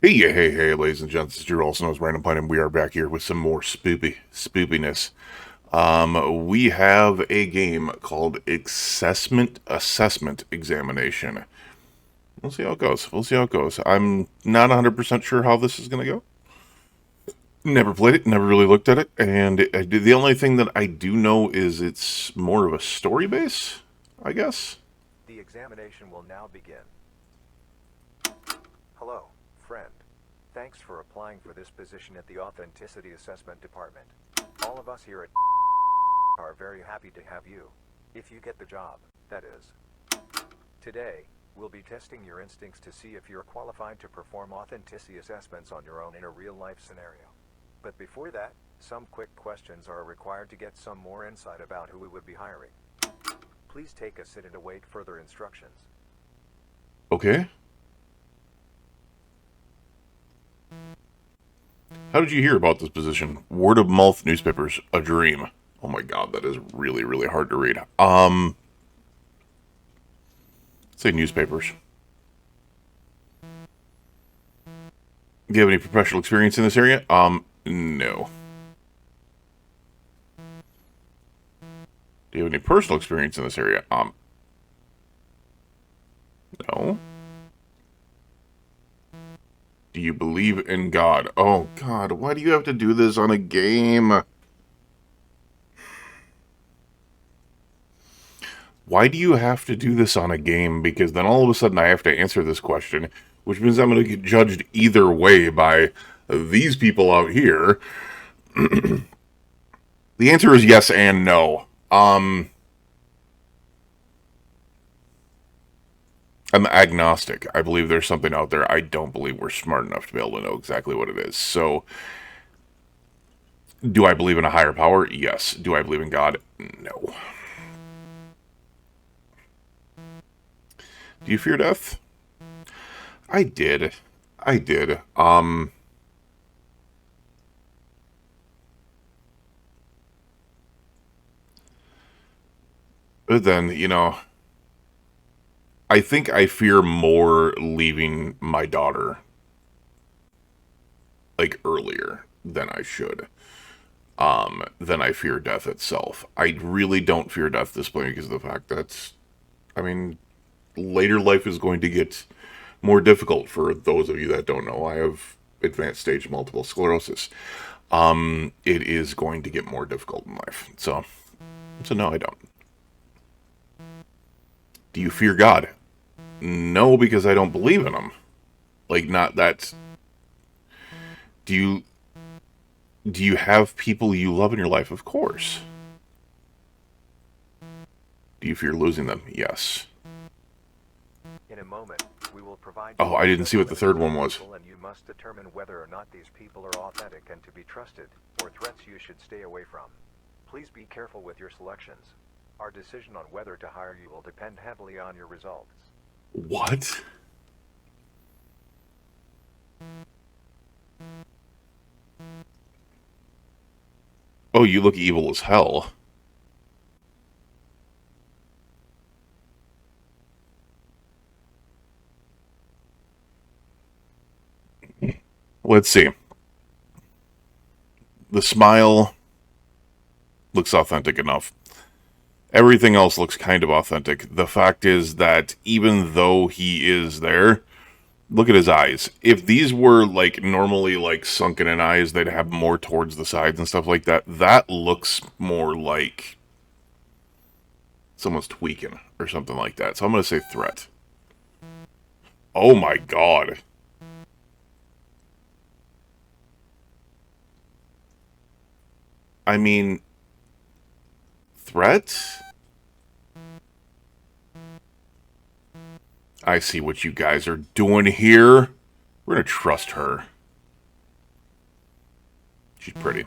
Hey, ladies and gents, it's your also known as Random Planet, and we are back here with some more spoopiness. We have a game called Assessment Examination. We'll see how it goes. I'm not 100% sure how this is going to go. Never played it, never really looked at it, and the only thing that I do know is it's more of a story base, I guess. The examination will now begin. Hello, friend. Thanks for applying for this position at the Authenticity Assessment Department. All of us here at are very happy to have you. If you get the job, that is. Today, we'll be testing your instincts to see if you're qualified to perform authenticity assessments on your own in a real-life scenario. But before that, some quick questions are required to get some more insight about who we would be hiring. Please take a sit and await further instructions. Okay. How did you hear about this position? Word of mouth newspapers, a dream. Oh my god, that is really, really hard to read. Say newspapers. Do you have any professional experience in this area? No. Do you have any personal experience in this area? No. Do you believe in God? Oh god, why do you have to do this on a game? Why do you have to do this on a game? Because then all of a sudden I have to answer this question, which means I'm going to get judged either way by these people out here. The answer is yes and no. I'm agnostic. I believe there's something out there. I don't believe we're smart enough to be able to know exactly what it is. So, do I believe in a higher power? Yes. Do I believe in God? No. Do you fear death? I did. I did. But then, I think I fear more leaving my daughter, like, earlier than I should. Than I fear death itself. I really don't fear death this point because of the fact that, I mean, later life is going to get more difficult for those of you that don't know. I have advanced stage multiple sclerosis. It is going to get more difficult in life. So no, I don't. Do you fear God? No, because I don't believe in him. Like, not that. Do you do you have people you love in your life? Of course. Do you fear losing them? Yes. In a moment, we will provide you Oh, with I a didn't see what list the of third some one was. people, and you must determine whether or not these people are authentic and to be trusted, or threats you should stay away from. Please be careful with your selections. Our decision on whether to hire you will depend heavily on your results. What? Oh, you look evil as hell. Let's see. The smile looks authentic enough. Everything else looks kind of authentic. The fact is that even though he is there, look at his eyes. If these were like normally like sunken in eyes, they'd have more towards the sides and stuff like that. That looks more like someone's tweaking or something like that. So I'm going to say threat. Oh my god. I mean, threat? I see what you guys are doing here. We're going to trust her. She's pretty.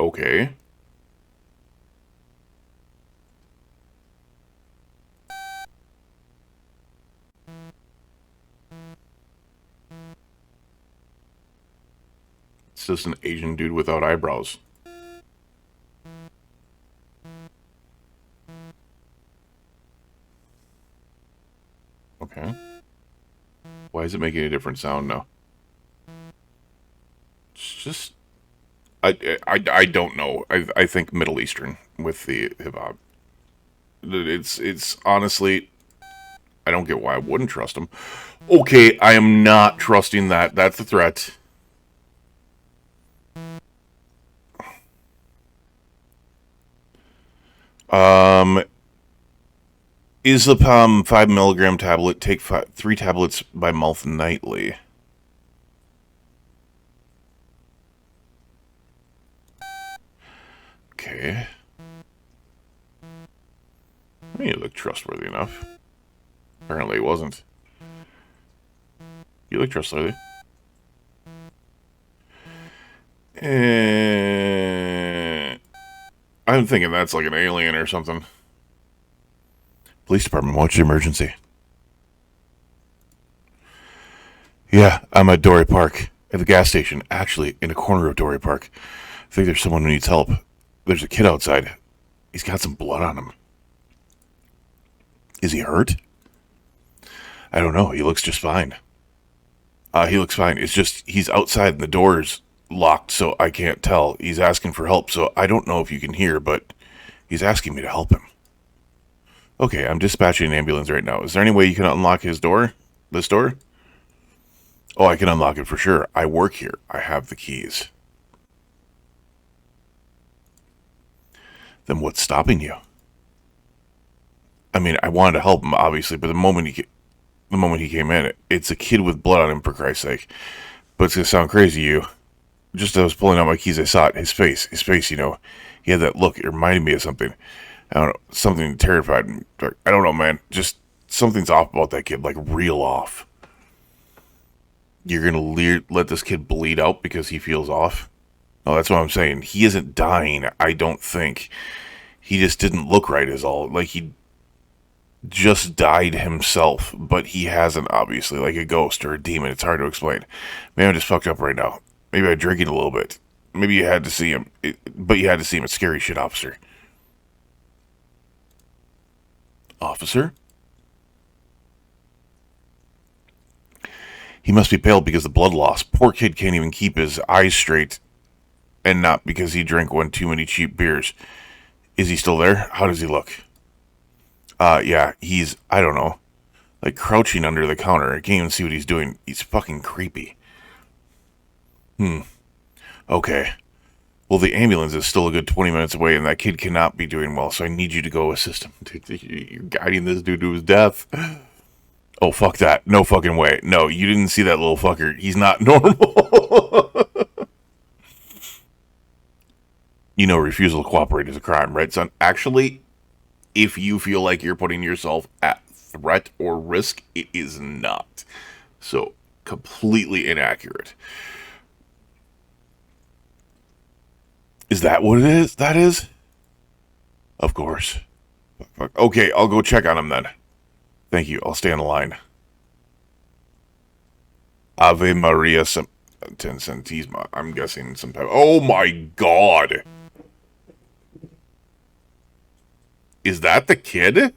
Okay. It's just an Asian dude without eyebrows. Okay. Why is it making a different sound now? It's just... I don't know. I think Middle Eastern with the hip-hop. It's honestly... I don't get why I wouldn't trust him. Okay, I am not trusting that. That's the threat. Isopam 5 milligram tablet. Take 3 tablets by mouth nightly. Okay. I mean, you look trustworthy enough. Apparently it wasn't. You look trustworthy. I'm thinking that's like an alien or something. Police department, what's your emergency? Yeah, I'm at Dory Park. At the gas station. Actually, in a corner of Dory Park. I think there's someone who needs help. There's a kid outside. He's got some blood on him. Is he hurt? I don't know. He looks just fine. He looks fine. It's just he's outside and the door's locked, so I can't tell. He's asking for help, so I don't know if you can hear, but he's asking me to help him. Okay, I'm dispatching an ambulance right now. Is there any way you can unlock his door? This door? Oh, I can unlock it for sure. I work here. I have the keys. Then what's stopping you? I mean, I wanted to help him, obviously, but the moment he came in, it's a kid with blood on him, for Christ's sake. But it's going to sound crazy to you. Just as I was pulling out my keys, I saw it. His face, you know. He had that look. It reminded me of something. I don't know. Something terrified me. I don't know, man. Just something's off about that kid. Like, real off. You're going to let this kid bleed out because he feels off? No, that's what I'm saying. He isn't dying, I don't think. He just didn't look right is all. Like, he just died himself, but he hasn't, obviously, like a ghost or a demon. It's hard to explain. Maybe I'm just fucked up right now. Maybe I'm drinking a little bit. Maybe you had to see him, but you had to see him. It's scary shit, officer. Officer? He must be pale because of the blood loss. Poor kid can't even keep his eyes straight, and not because he drank one too many cheap beers. Is he still there? How does he look? Yeah, he's, I don't know, like crouching under the counter. I can't even see what he's doing. He's fucking creepy. Okay. Well, the ambulance is still a good 20 minutes away, and that kid cannot be doing well, so I need you to go assist him. You're guiding this dude to his death. Oh, fuck that. No fucking way. No, you didn't see that little fucker. He's not normal. You know, refusal to cooperate is a crime, right, son? Actually, if you feel like you're putting yourself at threat or risk, it is not. So, completely inaccurate. Is that what it is? That is? Of course. Okay, I'll go check on him then. Thank you. I'll stay on the line. Ave Maria Santisma. I'm guessing some type. Oh my god! Is that the kid?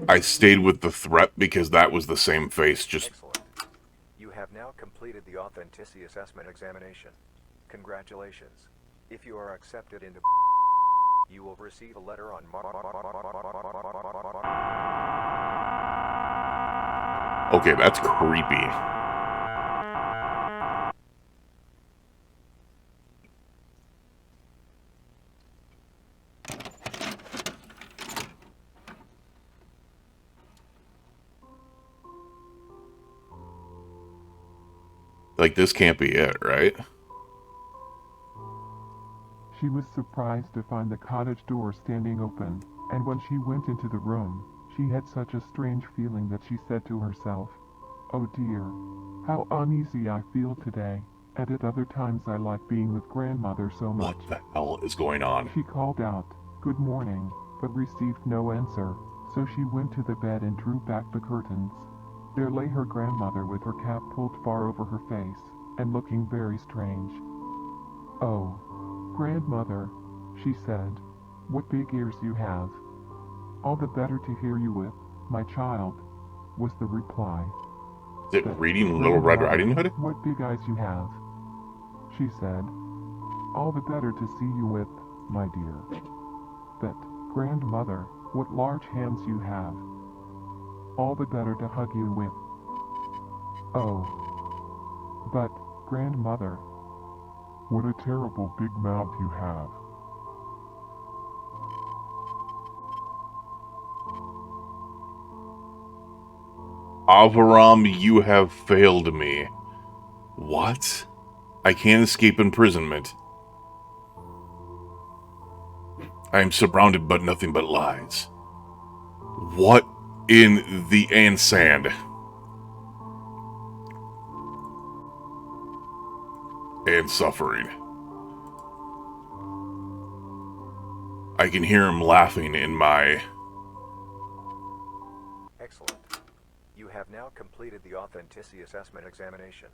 I stayed with the threat because that was the same face. Just Excellent. You have now completed the authenticity assessment examination. Congratulations. If you are accepted into you will receive a letter on okay, that's creepy. Like, this can't be it, right? She was surprised to find the cottage door standing open, and when she went into the room, she had such a strange feeling that she said to herself, "Oh dear, how uneasy I feel today, and at other times I like being with grandmother so much." What the hell is going on? She called out, "Good morning," but received no answer, so she went to the bed and drew back the curtains. There lay her grandmother with her cap pulled far over her face, and looking very strange. "Oh, grandmother," she said, "what big ears you have." "All the better to hear you with, my child," was the reply. Is it But, reading Little Red "Grandmother, Riding Hood? what big eyes you have," she said. "All the better to see you with, my dear." But, "Grandmother, what large hands you have." "All the better to hug you with." "Oh, but, grandmother, what a terrible big mouth you have." Avaram, you have failed me. What? I can't escape imprisonment. I am surrounded by nothing but lies. What in the sand? And suffering. I can hear him laughing in my... Excellent. You have now completed the authenticity assessment examination.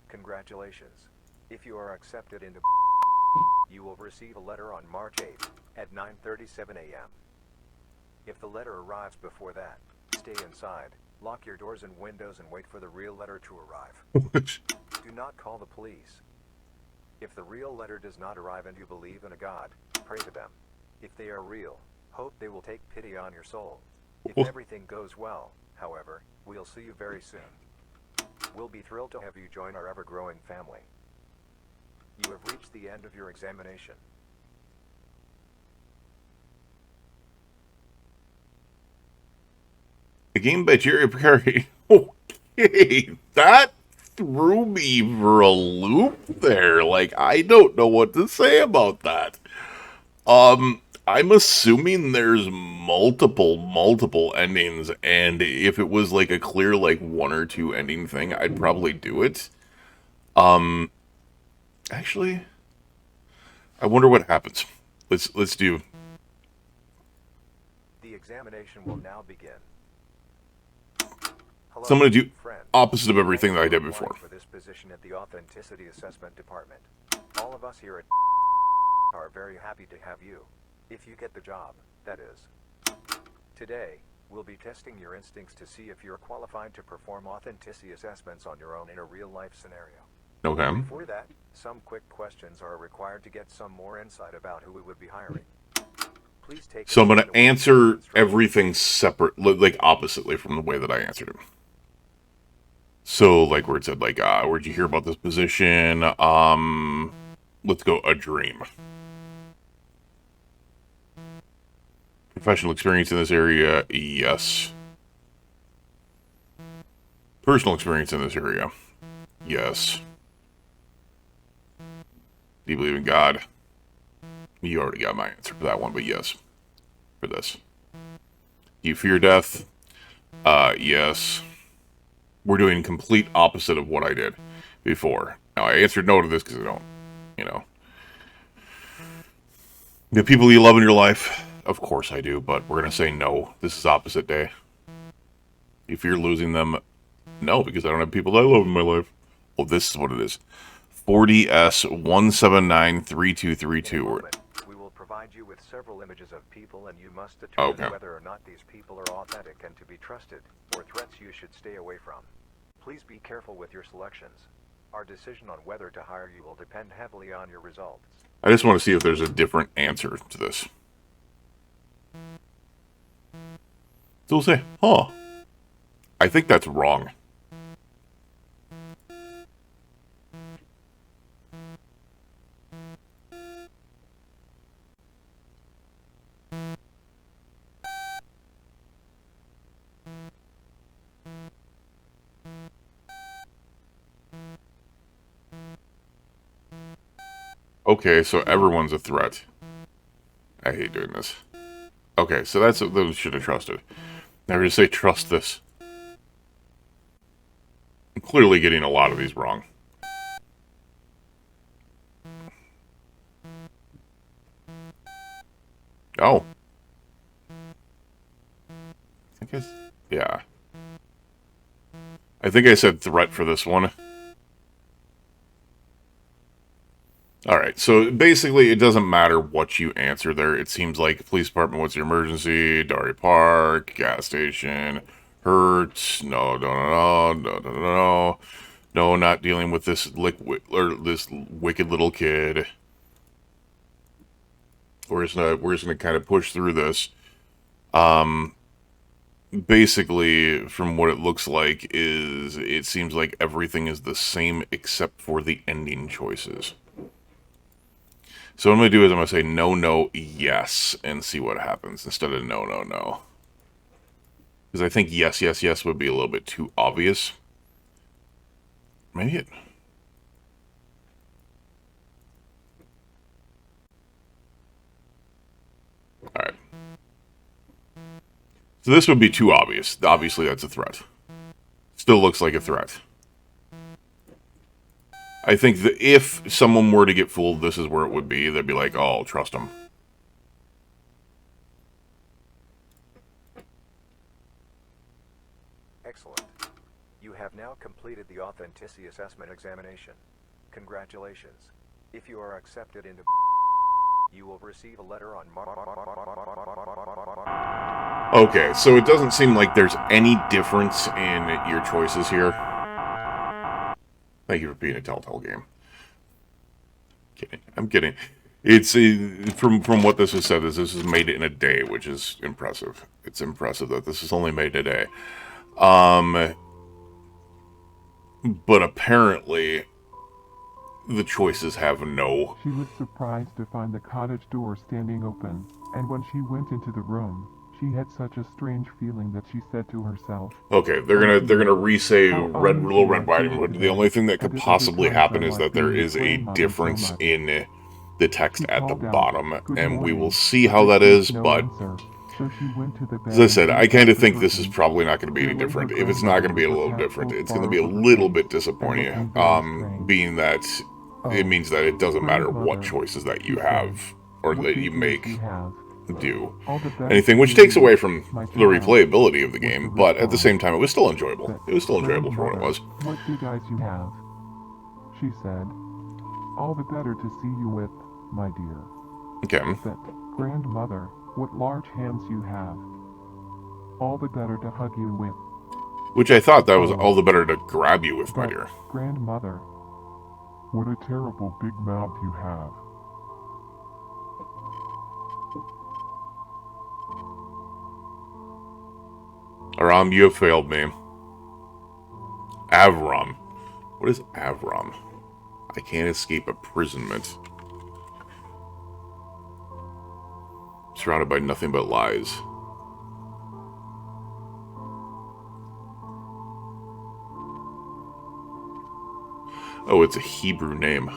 Congratulations. If you are accepted into you will receive a letter on March 8th at 9:37 a.m. If the letter arrives before that, stay inside, lock your doors and windows and wait for the real letter to arrive. Do not call the police. If the real letter does not arrive and you believe in a God, pray to them. If they are real, hope they will take pity on your soul. If everything goes well, however, we'll see you very soon. We'll be thrilled to have you join our ever-growing family. You have reached the end of your examination. A game by Jerry Picari. Okay, that threw me for a loop there. Like, I don't know what to say about that. I'm assuming there's multiple endings, and if it was like a clear like one or two ending thing, I'd probably do it. Actually, I wonder what happens. Let's do. The examination will now begin. Hello, So I'm gonna do friend. opposite of everything that I Thanks for did before. applying for this position at the Authenticity Assessment Department. All of us here at are very happy to have you. If you get the job, that is. Today, we'll be testing your instincts to see if you're qualified to perform authenticity assessments on your own in a real-life scenario. Okay. Before that, some quick questions are required to get some more insight about who we would be hiring. Please take So I'm gonna a moment to answer listen to everything separate, like oppositely from the way that I answered it. So, like where it said, like, where'd you hear about this position? Let's go a dream. Professional experience in this area, yes. Personal experience in this area, yes. Do you believe in God? You already got my answer for that one, but yes, for this. Do you fear death? Yes. We're doing complete opposite of what I did before. Now, I answered no to this because I don't, you know. The people you love in your life? Of course I do, but we're going to say no. This is opposite day. You fear losing them? No, because I don't have people that I love in my life. Oh, this is what it is. 40S1793232. In a moment, we will provide you with several images of people and you must determine Okay. whether or not these people are authentic and to be trusted, or threats you should stay away from. Please be careful with your selections. Our decision on whether to hire you will depend heavily on your results. I just want to see if there's a different answer to this. So we'll say, huh. I think that's wrong. Okay, so everyone's a threat. I hate doing this. Okay, so that's what we should have trusted. Now we're going to say trust this. I'm clearly getting a lot of these wrong. Oh. I think it's... Yeah. I think I said threat for this one. Alright, so basically it doesn't matter what you answer there. It seems like police department, what's your emergency? Dari Park, gas station, hurt, no. No, not dealing with this this wicked little kid. We're just gonna kind of push through this. Basically, from what it looks like, is it seems like everything is the same except for the ending choices. So what I'm going to do is I'm going to say no, no, yes, and see what happens instead of no, no, no. Because I think yes, yes, yes would be a little bit too obvious. Maybe it... Alright. So this would be too obvious. Obviously that's a threat. Still looks like a threat. I think that if someone were to get fooled, this is where it would be. They'd be like, oh, trust them. Excellent. You have now completed the authenticity assessment examination. Congratulations. If you are accepted into you will receive a letter on Okay, so it doesn't seem like there's any difference in your choices here. Thank you for being a Telltale game. Kidding. I'm kidding. It's from what this has said is this is made in a day, which is impressive. It's impressive that this is only made in a day. But apparently the choices have no. She was surprised to find the cottage door standing open, and when she went into the room, she had such a strange feeling that she said to herself, Okay, they're gonna re-say Little Red Riding Hood. The only thing that could possibly happen is that there is a difference in the text at the bottom, and we will see how that is, but as I said, I kind of think this is probably not going to be any different. If it's not going to be a little different, it's going to be a little bit disappointing, being that it means that it doesn't matter what choices that you have, or that you make, do anything, which takes away from the replayability of the game, but at the same time, it was still enjoyable. It was still enjoyable for what it was. What big eyes you have, she said. All the better to see you with, my dear. Okay. But, grandmother, what large hands you have. All the better to hug you with. Which I thought that was all the better to grab you with, my dear. Grandmother, what a terrible big mouth you have. Aram, you have failed me. Avram. What is Avram? I can't escape imprisonment. Surrounded by nothing but lies. Oh, it's a Hebrew name.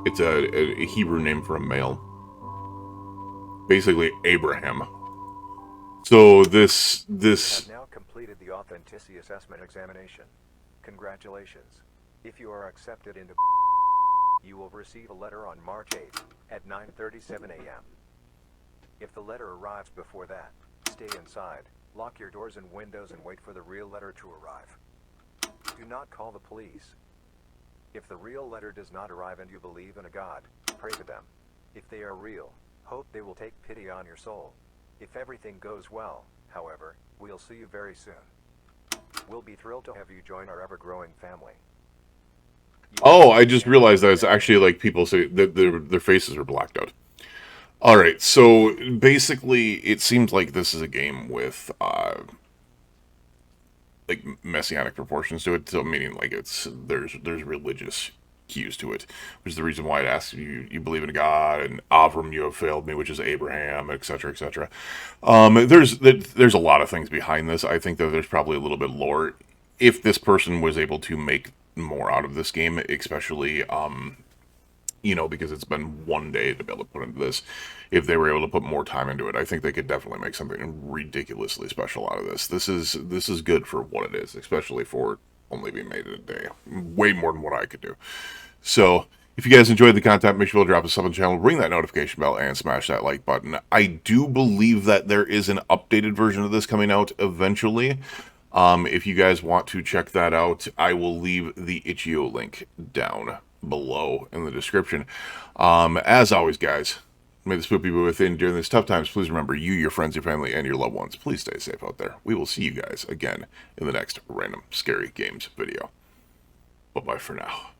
It's a Hebrew name for a male. Basically, Abraham. So this have now completed the authenticity assessment examination. Congratulations. If you are accepted into you will receive a letter on March 8th at 9:37 a.m. If the letter arrives before that, stay inside, lock your doors and windows and wait for the real letter to arrive. Do not call the police. If the real letter does not arrive and you believe in a God, pray to them. If they are real, hope they will take pity on your soul. If everything goes well, however, we'll see you very soon. We'll be thrilled to have you join our ever-growing family. Oh, I just realized that it's actually like people say that their faces are blacked out. Alright, so basically it seems like this is a game with like messianic proportions to it, so meaning like there's religious cues to it, which is the reason why it asks you believe in God, and Avram, you have failed me, which is Abraham, etc., etc. There's a lot of things behind this. I think that there's probably a little bit lore. If this person was able to make more out of this game, especially because it's been one day to be able to put into this, if they were able to put more time into it, I think they could definitely make something ridiculously special out of this. This is good for what it is, especially for only being made in a day. Way more than what I could do. So, if you guys enjoyed the content, make sure to drop a sub on the channel, ring that notification bell, and smash that like button. I do believe that there is an updated version of this coming out eventually. If you guys want to check that out, I will leave the itch.io link down below in the description. As always, guys, may the spook be within during these tough times. Please remember, you, your friends, your family, and your loved ones, please stay safe out there. We will see you guys again in the next Random Scary Games video. Bye-bye for now.